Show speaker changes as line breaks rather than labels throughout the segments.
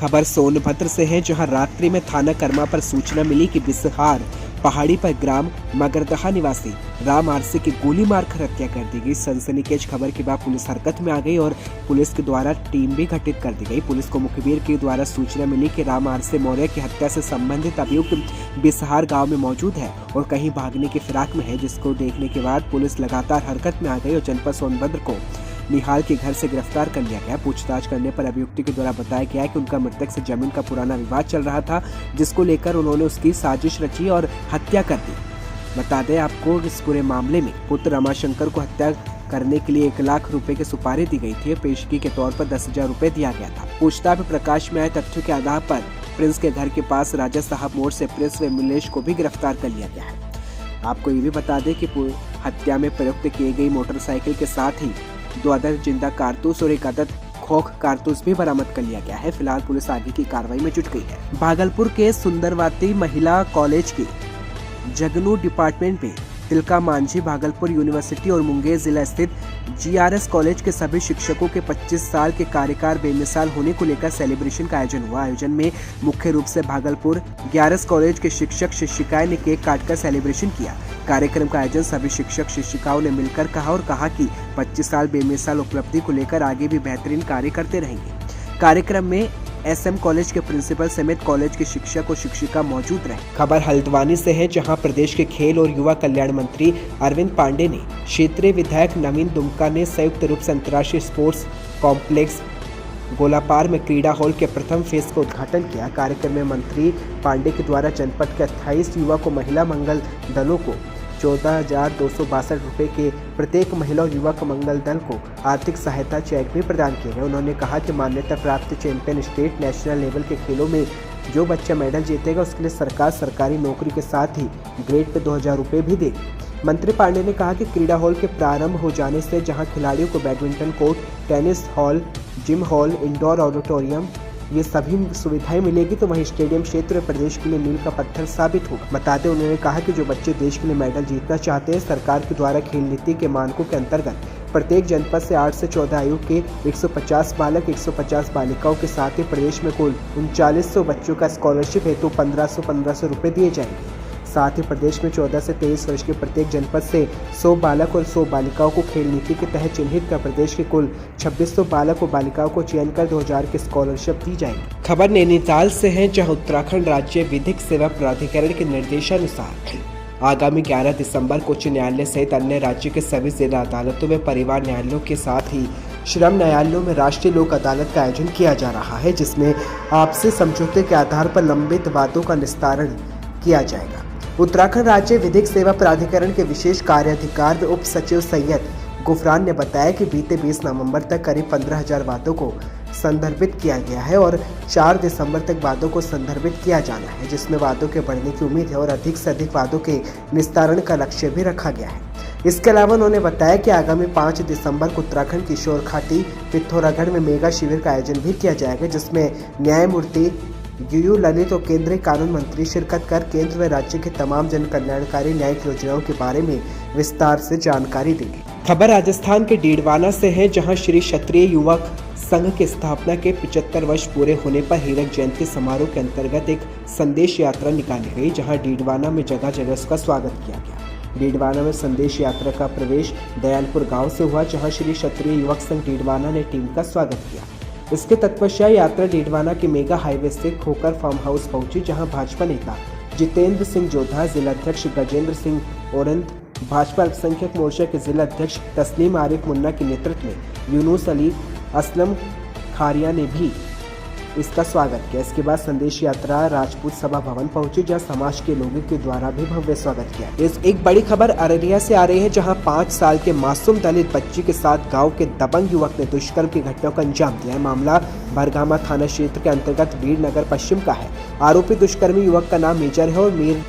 खबर सोनभद्र से है, जहां रात्रि में थाना कर्मा पर सूचना मिली कि बिसहार पहाड़ी पर ग्राम मगरदहा निवासी राम आरसी की गोली मारकर हत्या कर दी गई। सनसनीखेज खबर के बाद पुलिस हरकत में आ गई और पुलिस के द्वारा टीम भी गठित कर दी गई। पुलिस को मुखबिर के द्वारा सूचना मिली कि राम आरसी मौर्य की हत्या से संबंधित अभियुक्त बिसहार गाँव में मौजूद है और कहीं भागने की फिराक में है, जिसको देखने के बाद पुलिस लगातार हरकत में आ गई और जनपद सोनभद्र को निहाल के घर से गिरफ्तार कर लिया गया। पूछताछ करने पर अभियुक्त के द्वारा बताया गया कि उनका मृतक से जमीन का पुराना विवाद चल रहा था, जिसको लेकर उन्होंने उसकी साजिश रची और हत्या कर दी। बता दें आपको, इस पूरे मामले में पुत्र रमाशंकर को हत्या करने के लिए 1 लाख रुपए की सुपारी दी गई थी। पेशगी के तौर पर 10,000 रुपए दिया गया था। पूछताछ में प्रकाश में आए तथ्यों के आधार पर प्रिंस के घर के पास राजा साहब मोड़ से प्रिंस व मिलेश को भी गिरफ्तार कर लिया गया है। आपको ये भी बता दें कि हत्या में प्रयुक्त की गई मोटरसाइकिल के साथ ही 2 अदद जिंदा कारतूस और 1 अदद खोख कारतूस भी बरामद कर लिया गया है। फिलहाल पुलिस आगे की कार्रवाई में जुट गई है। भागलपुर के सुंदरवती महिला कॉलेज के जगनू डिपार्टमेंट में तिलका मांझी, भागलपुर यूनिवर्सिटी और मुंगेर जिला स्थित GRS कॉलेज के सभी शिक्षकों के 25 साल के कार्यकाल बेमिसाल होने को लेकर सेलिब्रेशन का आयोजन हुआ। आयोजन में मुख्य रूप से भागलपुर GRS कॉलेज के शिक्षक शिक्षिकाएं ने केक काटकर सेलिब्रेशन किया। कार्यक्रम का आयोजन सभी शिक्षक शिक्षिकाओं ने मिलकर कहा कि 25 साल बेमिसाल उपलब्धि को लेकर आगे भी बेहतरीन कार्य करते रहेंगे। कार्यक्रम में SM कॉलेज के प्रिंसिपल समेत कॉलेज के शिक्षक और शिक्षिका मौजूद रहे। खबर हल्द्वानी से है, जहां प्रदेश के खेल और युवा कल्याण मंत्री अरविंद पांडे ने क्षेत्रीय विधायक नवीन दुमका ने संयुक्त रूप से अंतर्राष्ट्रीय स्पोर्ट्स कॉम्प्लेक्स गोलापार में क्रीड़ा हॉल के प्रथम फेज का उद्घाटन किया। कार्यक्रम में मंत्री पांडे के द्वारा जनपद के 28 युवा को महिला मंगल दलों को 14,262 रुपये के प्रत्येक महिला और युवक मंगल दल को आर्थिक सहायता चेक भी प्रदान किए गए। उन्होंने कहा कि मान्यता प्राप्त चैंपियन स्टेट नेशनल लेवल के खेलों में जो बच्चा मेडल जीतेगा उसके लिए सरकार सरकारी नौकरी के साथ ही ग्रेड पे 2,000 रुपये भी देगी। मंत्री पांडे ने कहा कि क्रीड़ा हॉल के प्रारंभ हो जाने से जहां खिलाड़ियों को badminton court, tennis hall, gym hall, indoor auditorium ये सभी सुविधाएं मिलेगी, तो वहीं स्टेडियम क्षेत्र प्रदेश के लिए मील का पत्थर साबित होगा। बताते उन्होंने कहा कि जो बच्चे देश के लिए मेडल जीतना चाहते हैं, सरकार के द्वारा खेल नीति के मानकों के अंतर्गत प्रत्येक जनपद से 8 से 14 आयु के 150 बालक 150 बालिकाओं के साथ ही प्रदेश में कुल 3900 बच्चों का स्कॉलरशिप हेतु 1500 रुपये दिए जाएंगे। साथ ही प्रदेश में 14 से 23 वर्ष के प्रत्येक जनपद से 100 बालक और 100 बालिकाओं को खेल नीति के तहत चिन्हित कर प्रदेश के कुल 2600 बालक और बालिकाओं को चयन कर 2000 की स्कॉलरशिप दी जाएगी। खबर नैनीताल से है, जहां उत्तराखंड राज्य विधिक सेवा प्राधिकरण के निर्देशानुसार आगामी 11 दिसंबर को उच्च न्यायालय सहित अन्य राज्य के सभी जिला अदालतों में परिवार न्यायालयों के साथ ही श्रम न्यायालयों में राष्ट्रीय लोक अदालत का आयोजन किया जा रहा है, जिसमें आपसी समझौते के आधार पर लंबित वादों का निस्तारण किया जाएगा। उत्तराखंड राज्य विधिक सेवा प्राधिकरण के विशेष कार्याधिकार उप सचिव सैयद गुफरान ने बताया कि बीते 20 नवंबर तक करीब 15,000 वादों को संदर्भित किया गया है और 4 दिसंबर तक वादों को संदर्भित किया जाना है, जिसमें वादों के बढ़ने की उम्मीद है और अधिक से अधिक वादों के निस्तारण का लक्ष्य भी रखा गया है। इसके अलावा उन्होंने बताया कि आगामी 5 दिसंबर को उत्तराखंड की शोरखाटी पिथौरागढ़ में मेगा शिविर का आयोजन भी किया जाएगा, जिसमें न्यायमूर्ति यू ललित और केंद्रीय कानून मंत्री शिरकत कर केंद्र व राज्य के तमाम जन कल्याणकारी न्यायिक योजनाओं के बारे में विस्तार से जानकारी देंगे। खबर राजस्थान के डीडवाना से है, जहां श्री क्षत्रिय युवक संघ की स्थापना के 75 वर्ष पूरे होने पर हीरक जयंती समारोह के अंतर्गत एक संदेश यात्रा निकाली गई, जहां डीडवाना में जगह जगह उसका स्वागत किया गया। डीडवाना में संदेश यात्रा का प्रवेश दयालपुर गाँव से हुआ, जहाँ श्री क्षत्रिय युवक संघ डीडवाना ने टीम का स्वागत किया। इसके तत्पश्चात यात्रा डीडवाना के मेगा हाईवे स्थित खोकर फार्म हाउस पहुंची, जहां भाजपा नेता जितेंद्र सिंह जोधा, जिलाध्यक्ष गजेंद्र सिंह औरंत, भाजपा अल्पसंख्यक मोर्चा के जिला अध्यक्ष तस्लीम आरिफ मुन्ना के नेतृत्व में यूनुस अली असलम खारिया ने भी इसका स्वागत किया। इसके बाद संदेश यात्रा राजपूत सभा भवन पहुंची, जहां समाज के लोगों के द्वारा भी भव्य स्वागत किया। इस एक बड़ी खबर अररिया से आ रही है, जहां 5 साल के मासूम दलित बच्ची के साथ गांव के दबंग युवक ने दुष्कर्म की घटना को अंजाम दिया है। मामला भरगामा थाना क्षेत्र के अंतर्गत वीरनगर पश्चिम का है। आरोपी दुष्कर्मी युवक का नाम मेजर है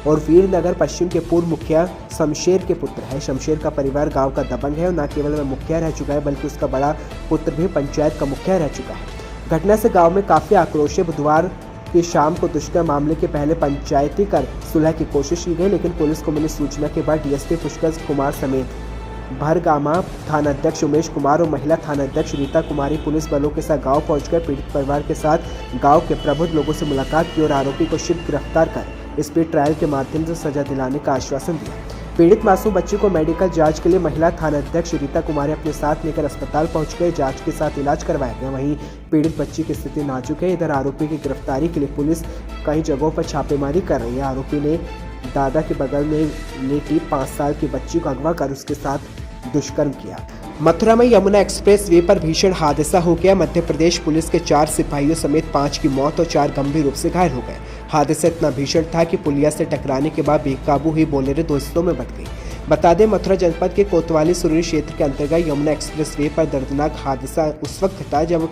और वीरनगर पश्चिम के पूर्व मुखिया शमशेर के पुत्र है। शमशेर का परिवार गाँव का दबंग है और न केवल वह मुखिया रह चुका है, बल्कि उसका बड़ा पुत्र भी पंचायत का मुखिया रह चुका है। घटना से गांव में काफी आक्रोश है। बुधवार की शाम को दुष्कर्म मामले के पहले पंचायती कर सुलह की कोशिश की गई, लेकिन पुलिस को मिली सूचना के बाद डीएसपी पुष्कर कुमार समेत भरगामा थानाध्यक्ष उमेश कुमार और महिला थानाध्यक्ष रीता कुमारी पुलिस बलों के साथ गांव पहुंचकर पीड़ित परिवार के साथ गांव के प्रबुद्ध लोगों से मुलाकात की और आरोपी को शीघ्र गिरफ्तार कर स्पीड ट्रायल के माध्यम से सजा दिलाने का आश्वासन दिया। पीड़ित मासूम बच्ची को मेडिकल जांच के लिए महिला थानाध्यक्ष रीता कुमारी अपने साथ लेकर अस्पताल पहुंच गए। जांच के साथ इलाज करवाया गया। वहीं पीड़ित बच्ची की स्थिति नाजुक है। इधर आरोपी की गिरफ्तारी के लिए पुलिस कई जगहों पर छापेमारी कर रही है। आरोपी ने दादा के बगल में लेटी 5 साल की बच्ची को अगवा कर उसके साथ दुष्कर्म किया। मथुरा में यमुना एक्सप्रेस वे पर भीषण हादसा हो गया। मध्य प्रदेश पुलिस के 4 सिपाहियों समेत 5 की मौत और 4 गंभीर रूप से घायल हो गए। हादसा इतना भीषण था कि पुलिया से टकराने के बाद बेकाबू हुई बोलेरो 2 हिस्सों में बंट गई। बता दें, मथुरा जनपद के कोतवाली सुररी क्षेत्र के अंतर्गत यमुना एक्सप्रेस वे पर दर्दनाक हादसा उस वक्त घटा जब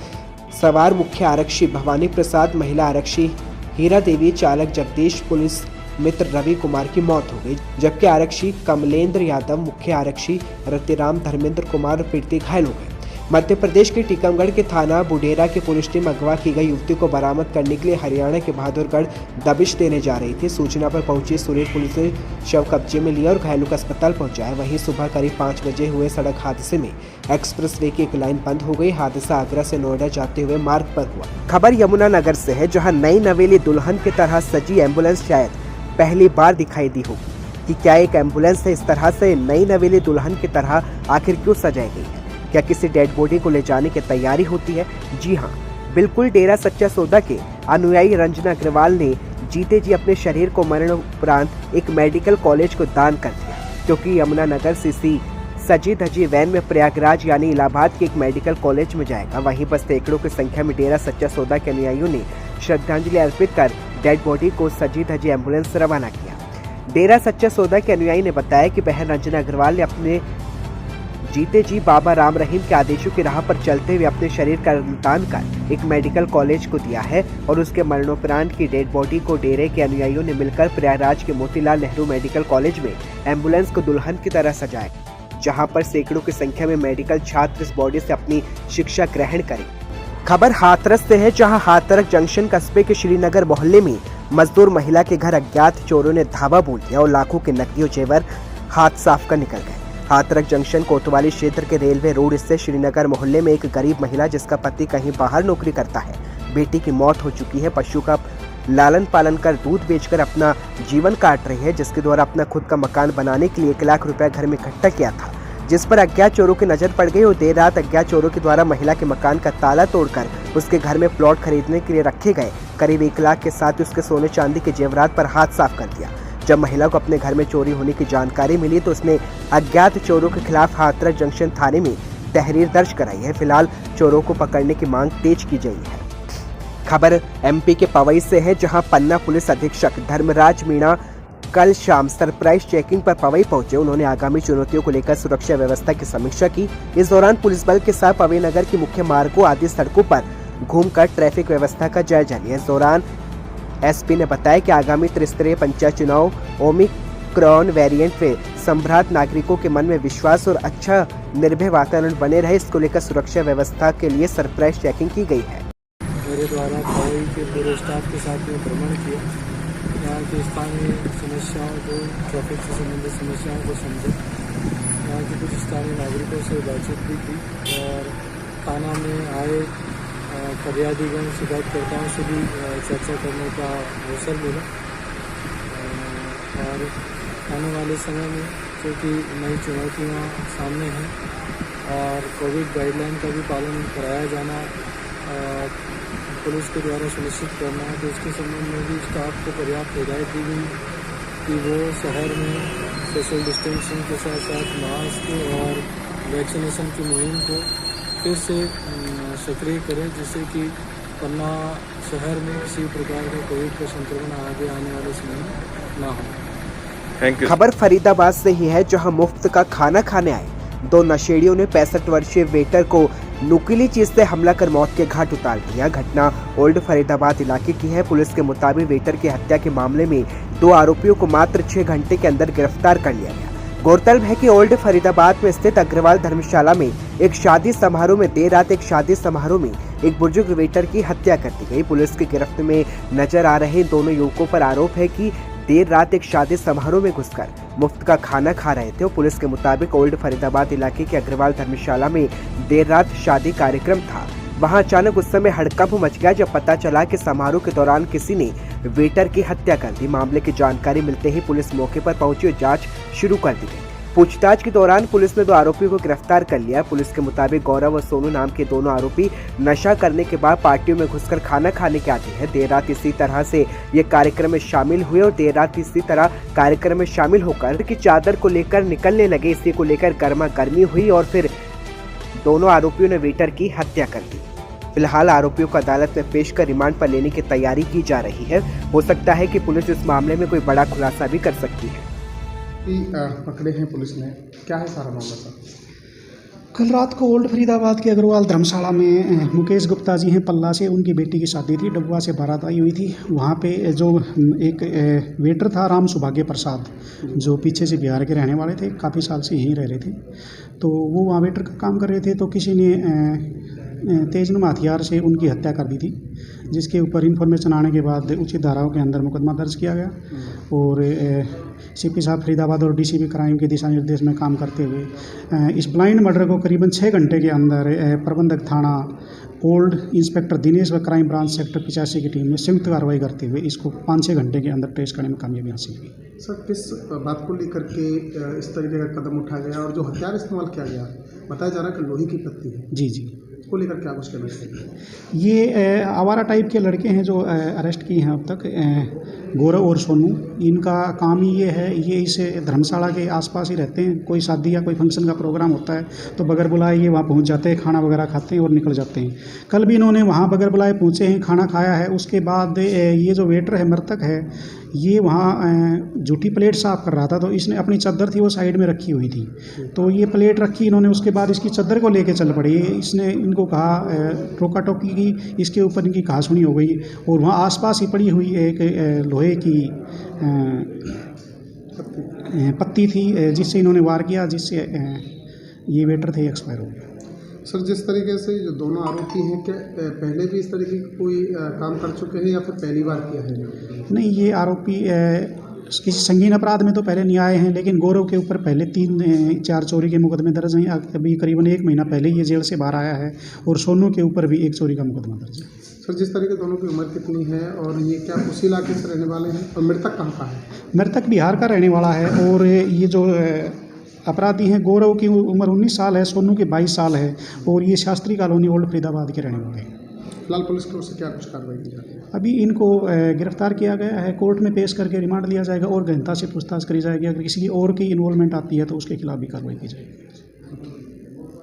सवार मुख्य आरक्षी भवानी प्रसाद, महिला आरक्षी हीरा देवी, चालक जगदीश, पुलिस मित्र रवि कुमार की मौत हो गई, जबकि आरक्षी कमलेंद्र यादव, मुख्य आरक्षी रतिराम धर्मेंद्र कुमार और पीड़ित घायल हो गए। मध्य प्रदेश के टीकमगढ़ के थाना बुडेरा की पुलिस टीम अगवा की गई युवती को बरामद करने के लिए हरियाणा के बहादुरगढ़ दबिश देने जा रही थी। सूचना पर पहुंची सुरेर पुलिस ने शव कब्जे में लिया और घायलों को अस्पताल पहुंचाया। वहीं सुबह करीब 5 बजे हुए सड़क हादसे में एक्सप्रेस वे की एक लाइन बंद हो गई। हादसा आगरा से नोएडा जाते हुए मार्ग पर हुआ। खबर यमुनानगर से है, जहाँ नई नवेली दुल्हन की तरह सजी एम्बुलेंस शायद पहली बार दिखाई दी होगी कि क्या एक एम्बुलेंस है इस तरह से नई नवेली दुल्हन की तरह आखिर क्यों सजाई गई है? क्या किसी डेड बॉडी को ले जाने की तैयारी होती है? जी हाँ, बिल्कुल। डेरा सच्चा सौदा के अनुयायी रंजना अग्रवाल ने जीते जी अपने शरीर को मरणोपरांत एक मेडिकल कॉलेज को दान कर दिया, क्योंकि यमुनानगर सीसी सजी धजी वैन में प्रयागराज यानी इलाहाबाद के एक मेडिकल कॉलेज में जाएगा। वहीं पर सैकड़ों की संख्या में डेरा सच्चा सौदा के अनुयायियों ने श्रद्धांजलि अर्पित कर डेड बॉडी को सजी धजी एम्बुलेंस से रवाना किया। डेरा सच्चा सौदा के अनुयायी ने बताया कि बहन रंजना अग्रवाल ने अपने जीते जी बाबा राम रहीम के आदेशों की राह पर चलते हुए अपने शरीर का दान कर एक मेडिकल कॉलेज को दिया है और उसके मरणोपरांत की डेड बॉडी को डेरे के अनुयायियों ने मिलकर प्रयागराज के मोतीलाल नेहरू मेडिकल कॉलेज में एम्बुलेंस को दुल्हन की तरह सजाया, जहां पर सैकड़ों की संख्या में मेडिकल छात्र इस बॉडी से अपनी शिक्षा ग्रहण करें। खबर हाथरस से है, जहां हाथरस जंक्शन कस्बे के श्रीनगर मोहल्ले में मजदूर महिला के घर अज्ञात चोरों ने धावा बोल दिया और लाखों के नकदी और जेवर हाथ साफ कर निकल गए। हाथरस जंक्शन कोतवाली क्षेत्र के रेलवे रोड स्थित श्रीनगर मोहल्ले में एक गरीब महिला, जिसका पति कहीं बाहर नौकरी करता है, बेटी की मौत हो चुकी है, पशु का लालन पालन कर दूध बेचकर अपना जीवन काट रही है, जिसके द्वारा अपना खुद का मकान बनाने के लिए 1 लाख रुपया घर में इकट्ठा किया था, जिस पर अज्ञात चोरों की नजर पड़ गई और देर रात अज्ञात चोरों के द्वारा महिला के मकान का ताला तोड़कर उसके घर में प्लॉट खरीदने के लिए रखे गए करीब 1 लाख के साथ उसके सोने चांदी के जेवरात पर हाथ साफ कर दिया। जब महिला को अपने घर में चोरी होने की जानकारी मिली तो उसने अज्ञात चोरों के खिलाफ हाथरस जंक्शन थाने में तहरीर दर्ज कराई है। फिलहाल चोरों को पकड़ने की मांग तेज की गई है। खबर एमपी के पवई से है, जहां पन्ना पुलिस अधीक्षक धर्मराज मीणा कल शाम सरप्राइज चेकिंग पर पवई पहुंचे। उन्होंने आगामी चुनौतियों को लेकर सुरक्षा व्यवस्था की समीक्षा की। इस दौरान पुलिस बल के साथ पवई नगर की मुख्य मार्गों आदि सड़कों पर घूमकर ट्रैफिक व्यवस्था का जायजा लिया। इस दौरान एसपी ने बताया कि आगामी त्रिस्तरीय पंचायत चुनाव ओमिक्रॉन वेरिएंट में संभ्रांत नागरिकों के मन में विश्वास और अच्छा निर्भय वातावरण बने रहे, इसको लेकर सुरक्षा व्यवस्था के लिए सरप्राइज चेकिंग की गई है।
मेरे द्वारा पवई के पूरे स्टाफ के साथ में भ्रमण किया, यहाँ की स्थानीय समस्याओं को, ट्रैफिक से संबंधित समस्याओं को समझा, यहाँ के कुछ स्थानीय नागरिकों से बातचीत भी की और थाना में आए फरियादीगण शिकायतकर्ताओं से भी चर्चा करने का अवसर मिला। और आने वाले समय में क्योंकि नई चुनौतियाँ सामने हैं और कोविड गाइडलाइन का भी पालन कराया जाना पुलिस के द्वारा सुनिश्चित करना है, तो इसके संबंध में भी स्टाफ को पर्याप्त हिदायत दी गई कि वो शहर में सोशल डिस्टेंसिंग के साथ साथ मास्क और वैक्सीनेशन की मुहिम को फिर से सक्रिय करें, जिससे कि पन्ना शहर में किसी प्रकार का कोविड का संक्रमण आगे आने वाले समय में ना हो।
Thank you. खबर फरीदाबाद से ही है, जहां मुफ्त का खाना खाने आए 2 नशेड़ियों ने 65 वर्षीय वेटर को नुकीली चीज से हमला कर मौत के घाट उतार दिया। घटना ओल्ड फरीदाबाद इलाके की है। पुलिस के मुताबिक वेटर की हत्या के मामले में 2 आरोपियों को मात्र 6 घंटे के अंदर गिरफ्तार कर लिया गया। गौरतलब है कि ओल्ड फरीदाबाद में स्थित अग्रवाल धर्मशाला में एक शादी समारोह में देर रात एक बुजुर्ग वेटर की हत्या कर दी गई। पुलिस की गिरफ्त में नजर आ रहे दोनों युवकों पर आरोप है कि देर रात एक शादी समारोह में घुसकर मुफ्त का खाना खा रहे थे और पुलिस के मुताबिक ओल्ड फरीदाबाद इलाके के अग्रवाल धर्मशाला में देर रात शादी कार्यक्रम था। वहां अचानक उस समय हड़कंप मच गया जब पता चला कि समारोह के दौरान किसी ने वेटर की हत्या कर दी। मामले की जानकारी मिलते ही पुलिस मौके पर पहुंची और जांच शुरू कर दी गई। पूछताछ के दौरान पुलिस ने 2 आरोपियों को गिरफ्तार कर लिया। पुलिस के मुताबिक गौरव और सोनू नाम के दोनों आरोपी नशा करने के बाद पार्टियों में घुसकर खाना खाने के आते हैं। देर रात इसी तरह से ये कार्यक्रम में शामिल हुए और देर रात इसी तरह कार्यक्रम में शामिल होकर की चादर को लेकर निकलने लगे। इसी को लेकर गर्मा गर्मी हुई और फिर दोनों आरोपियों ने वेटर की हत्या कर दी। फिलहाल आरोपियों को अदालत में पेश कर रिमांड पर लेने की तैयारी की जा रही है। हो सकता है कि पुलिस इस मामले में कोई बड़ा खुलासा भी कर सकती है।
पकड़े हैं पुलिस ने, क्या है सारा मामला सर?
कल रात को ओल्ड फरीदाबाद के अग्रवाल धर्मशाला में मुकेश गुप्ता जी हैं पल्ला से, उनकी बेटी की शादी थी। डब्बा से बारात आई हुई थी। वहाँ पे जो एक वेटर था राम सौभाग्य प्रसाद, जो पीछे से बिहार के रहने वाले थे, काफ़ी साल से यहीं रह रहे थे, तो वो वहाँ वेटर का काम कर रहे थे। तो किसी ने तेजनुमा हथियार से उनकी हत्या कर दी थी, जिसके ऊपर इन्फॉर्मेशन आने के बाद उचित धाराओं के अंदर मुकदमा दर्ज किया गया। और सीपी साहब फरीदाबाद और डीसीपी क्राइम के दिशा निर्देश में काम करते हुए इस ब्लाइंड मर्डर को करीबन 6 घंटे के अंदर प्रबंधक थाना ओल्ड इंस्पेक्टर दिनेश व क्राइम ब्रांच सेक्टर 85 की टीम ने संयुक्त कार्रवाई करते हुए इसको 5-6 घंटे के अंदर ट्रेस करने में कामयाबी हासिल की।
सर, किस बात को लेकर के इस तरीके का कदम उठाया गया और जो हथियार इस्तेमाल किया गया बताया जा रहा है कि लोहे की पत्ती है?
जी जी,
इसको लेकर क्या कुछ कहना चाहिए?
ये आवारा टाइप के लड़के हैं जो अरेस्ट किए हैं अब तक, गौरव और सोनू। इनका काम ही ये है, ये इस धर्मशाला के आसपास ही रहते हैं। कोई शादी या कोई फंक्शन का प्रोग्राम होता है तो बगैर बुलाए ये वहाँ पहुँच जाते हैं, खाना वगैरह खाते हैं और निकल जाते हैं। कल भी इन्होंने वहाँ बगैर बुलाए पहुँचे हैं, खाना खाया है। उसके बाद ये जो वेटर है, मृतक है, ये वहाँ जूठी प्लेट साफ़ कर रहा था, तो इसने अपनी चादर थी वो साइड में रखी हुई थी, तो ये प्लेट रखी इन्होंने। उसके बाद इसकी चादर को लेके चल पड़ी। इसने इनको कहा, टोका टोकी की, इसके ऊपर इनकी कहासुनी हो गई। और वहाँ आसपास ही पड़ी हुई एक लोहे की पत्ती थी, जिससे इन्होंने वार किया, जिससे ये वेटर थे एक्सपायर हो गए।
सर, जिस तरीके से जो दोनों आरोपी हैं, क्या पहले भी इस तरीके की कोई काम कर चुके हैं या फिर पहली बार किया है?
नहीं, ये आरोपी किसी संगीन अपराध में तो पहले नहीं आए हैं, लेकिन गौरव के ऊपर पहले 3-4 चोरी के मुकदमे दर्ज हैं। अभी करीबन 1 महीना पहले ये जेल से बाहर आया है। और सोनू के ऊपर भी 1 चोरी का मुकदमा दर्ज है।
सर, जिस तरीके दोनों की उम्र कितनी है और ये क्या उसी इलाके से रहने वाले हैं और मृतक कहाँ का है?
मृतक बिहार का रहने वाला है। और ये जो अपराधी हैं, गौरव की उम्र 19 साल है, सोनू की 22 साल है, और ये शास्त्री कॉलोनी ओल्ड फरीदाबाद के रहने वाले हैं।
फिलहाल पुलिस की ओर से क्या कुछ कार्रवाई की जा रही है?
अभी इनको गिरफ्तार किया गया है, कोर्ट में पेश करके रिमांड लिया जाएगा और गहनता से पूछताछ करी जाएगी। अगर किसी और की इन्वॉल्वमेंट आती है तो उसके खिलाफ भी कार्रवाई की जाएगी।